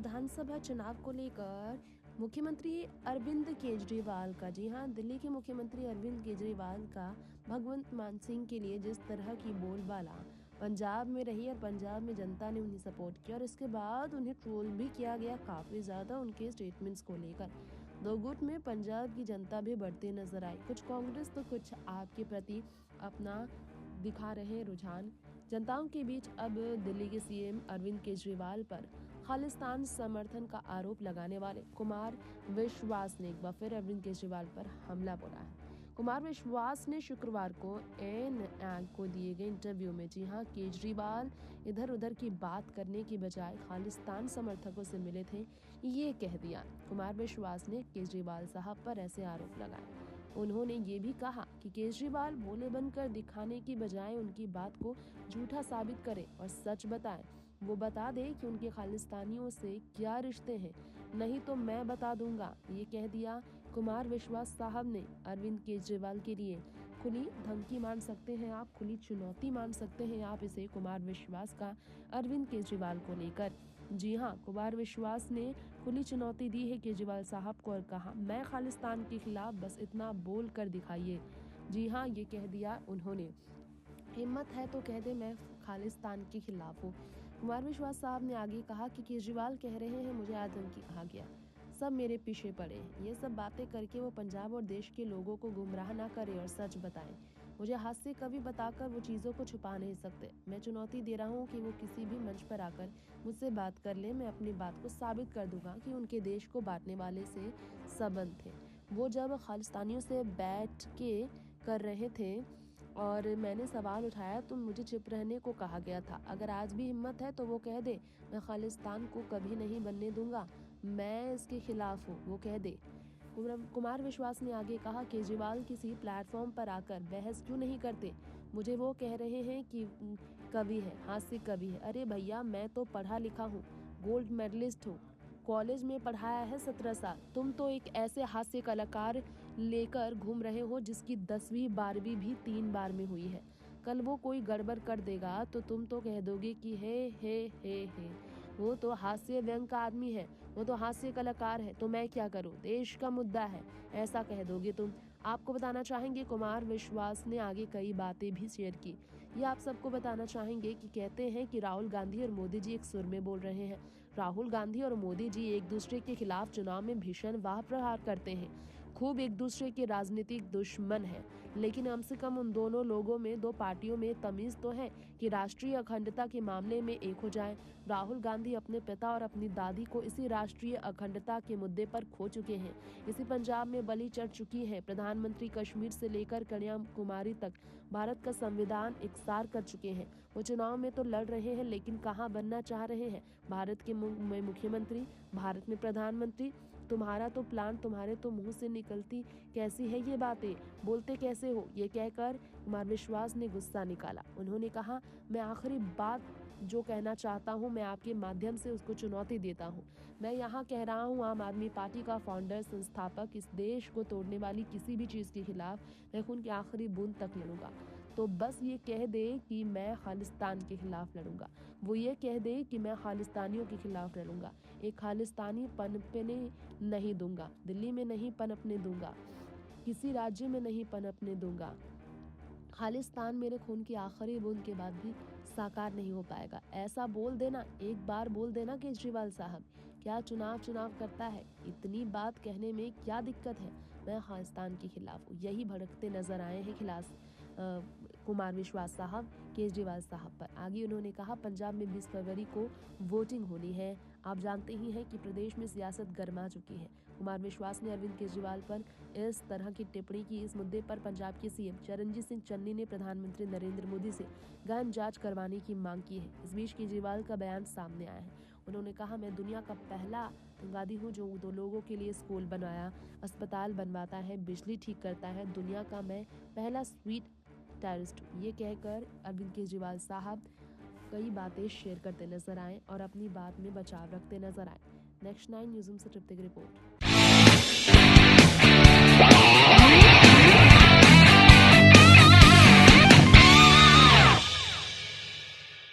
विधानसभा चुनाव को लेकर मुख्यमंत्री अरविंद केजरीवाल का, जी हाँ, दिल्ली के मुख्यमंत्री अरविंद केजरीवाल का भगवंत मान सिंह के लिए जिस तरह की बोलबाला पंजाब में रही और पंजाब में जनता ने उन्हें सपोर्ट किया और इसके बाद उन्हें ट्रोल भी किया गया काफ़ी ज़्यादा उनके स्टेटमेंट्स को लेकर। दो गुट में पंजाब की जनता भी बढ़ते नजर आई। कुछ कांग्रेस तो कुछ आप के प्रति अपना दिखा रहे रुझान। जनताओं के बीच अब दिल्ली के सीएम अरविंद केजरीवाल पर खालिस्तान समर्थन का आरोप लगाने वाले कुमार विश्वास ने एक बार फिर अरविंद केजरीवाल पर हमला बोला है। कुमार विश्वास ने शुक्रवार को एएनआई को दिए गए इंटरव्यू में, जी हां, केजरीवाल इधर उधर की बात करने की बजाय खालिस्तान समर्थकों से मिले थे, ये कह दिया। कुमार विश्वास ने केजरीवाल साहब पर ऐसे आरोप लगाए। उन्होंने ये भी कहा कि केजरीवाल भोले बनकर दिखाने की बजाय उनकी बात को झूठा साबित करे और सच बताए। वो बता दे कि उनके खालिस्तानियों से क्या रिश्ते हैं, नहीं तो मैं बता दूंगा, ये कह दिया। कुमार विश्वास साहब ने अरविंद केजरीवाल के लिए खुली धमकी मान सकते हैं आप, खुली चुनौती मान सकते हैं आप इसे, कुमार विश्वास का अरविंद केजरीवाल को लेकर। जी हाँ, कुमार विश्वास ने खुली चुनौती दी है केजरीवाल साहब को और कहा, मैं खालिस्तान के खिलाफ बस इतना बोल कर दिखाइए। जी हाँ, ये कह दिया उन्होंने। हिम्मत है तो कह दे मैं खालिस्तान के खिलाफ हूँ। कुमार विश्वास साहब ने आगे कहा कि केजरीवाल कह रहे हैं मुझे आतंकी कहा गया, सब मेरे पीछे पड़े हैं। ये सब बातें करके वो पंजाब और देश के लोगों को गुमराह ना करे और सच बताएं। मुझे हास्य कवि बताकर वो चीज़ों को छुपा नहीं सकते। मैं चुनौती दे रहा हूँ कि वो किसी भी मंच पर आकर मुझसे बात कर ले, मैं अपनी बात को साबित कर दूंगा कि उनके देश को बांटने वाले से संबंध थे। वो जब खालिस्तानियों से बैठ के कर रहे थे और मैंने सवाल उठाया तो मुझे चुप रहने को कहा गया था। अगर आज भी हिम्मत है तो वो कह दे मैं खालिस्तान को कभी नहीं बनने दूंगा, मैं इसके खिलाफ हूँ, वो कह दे। कुमार विश्वास ने आगे कहा, केजरीवाल किसी प्लेटफॉर्म पर आकर बहस क्यों नहीं करते। मुझे वो कह रहे हैं कि कवि है, हास्य कवि है। अरे भैया, मैं तो पढ़ा लिखा हूँ, गोल्ड मेडलिस्ट हूँ, कॉलेज में पढ़ाया है 17 साल। तुम तो एक ऐसे हास्य कलाकार लेकर घूम रहे हो जिसकी 10वीं 12वीं भी 3 बार में हुई है। कल वो कोई गड़बड़ कर देगा तो तुम तो कह दोगे कि हे, वो तो हास्य व्यंग का आदमी है, वो तो हास्य कलाकार है, तो मैं क्या करूं, देश का मुद्दा है, ऐसा कह दोगे तुम। आपको बताना चाहेंगे कुमार विश्वास ने आगे कई बातें भी शेयर की। ये आप सबको बताना चाहेंगे कि कहते हैं कि राहुल गांधी और मोदी जी एक सुर में बोल रहे हैं। राहुल गांधी और मोदी जी एक दूसरे के खिलाफ चुनाव में भीषण वाह प्रहार करते हैं, खूब एक दूसरे के राजनीतिक दुश्मन हैं, लेकिन कम से कम उन दोनों लोगों में, दो पार्टियों में तमीज तो है कि राष्ट्रीय अखंडता के मामले में एक हो जाएं। राहुल गांधी अपने पिता और अपनी दादी को इसी राष्ट्रीय अखंडता के मुद्दे पर खो चुके हैं, इसी पंजाब में बलि चढ़ चुकी है। प्रधानमंत्री कश्मीर से लेकर कन्याकुमारी तक भारत का संविधान इकसार कर चुके हैं। वो चुनाव में तो लड़ रहे हैं लेकिन कहाँ बनना चाह रहे हैं, भारत के मुख्यमंत्री, भारत में प्रधानमंत्री। तुम्हारा तो प्लान तुम्हारे तो मुंह से निकलती कैसी है ये बातें, बोलते कैसे हो, ये कहकर कुमार विश्वास ने गुस्सा निकाला। उन्होंने कहा, मैं आखिरी बात जो कहना चाहता हूं, मैं आपके माध्यम से उसको चुनौती देता हूं। मैं यहाँ कह रहा हूं, आम आदमी पार्टी का फाउंडर, संस्थापक, इस देश को तोड़ने वाली किसी भी चीज के खिलाफ मैं खून की आखिरी बूंद तक लड़ूंगा। तो बस ये कह दे कि मैं खालिस्तान के खिलाफ लड़ूंगा, वो ये कह दे कि मैं खालिस्तानियों के खिलाफ लड़ूंगा। एक खालिस्तानी पनपने नहीं दूंगा, दिल्ली में नहीं पनपने दूंगा, किसी राज्य में नहीं पनपने दूंगा। खालिस्तान मेरे खून की आखिरी बूंद के बाद भी साकार नहीं हो पाएगा। ऐसा बोल देना, एक बार बोल देना केजरीवाल साहब, क्या चुनाव करता है, इतनी बात कहने में क्या दिक्कत है। मैं खालिस्तान के खिलाफ हूँ, यही भड़कते नजर आए हैं खिलाफ कुमार विश्वास साहब केजरीवाल साहब पर। आगे उन्होंने कहा, पंजाब में 20 फरवरी को वोटिंग होनी है, आप जानते ही हैं कि प्रदेश में सियासत गर्मा चुकी है। कुमार विश्वास ने अरविंद केजरीवाल पर इस तरह की टिप्पणी की। इस मुद्दे पर पंजाब के सीएम चरणजीत सिंह चन्नी ने प्रधानमंत्री नरेंद्र मोदी से गहन जांच करवाने की मांग की है। इस बीच केजरीवाल का बयान सामने आया है। उन्होंने कहा, मैं दुनिया का पहला आतंकवादी हूँ जो 2 लोगों के लिए स्कूल बनवाया, अस्पताल बनवाता है, बिजली ठीक करता है, दुनिया का मैं पहला स्वीट टेररिस्ट हूँ। ये कहकर अरविंद केजरीवाल साहब कई बातें शेयर करते नजर आए और अपनी बात में बचाव रखते नजर आए। नेक्स्ट 9 न्यूज़ से तृप्ति की रिपोर्ट।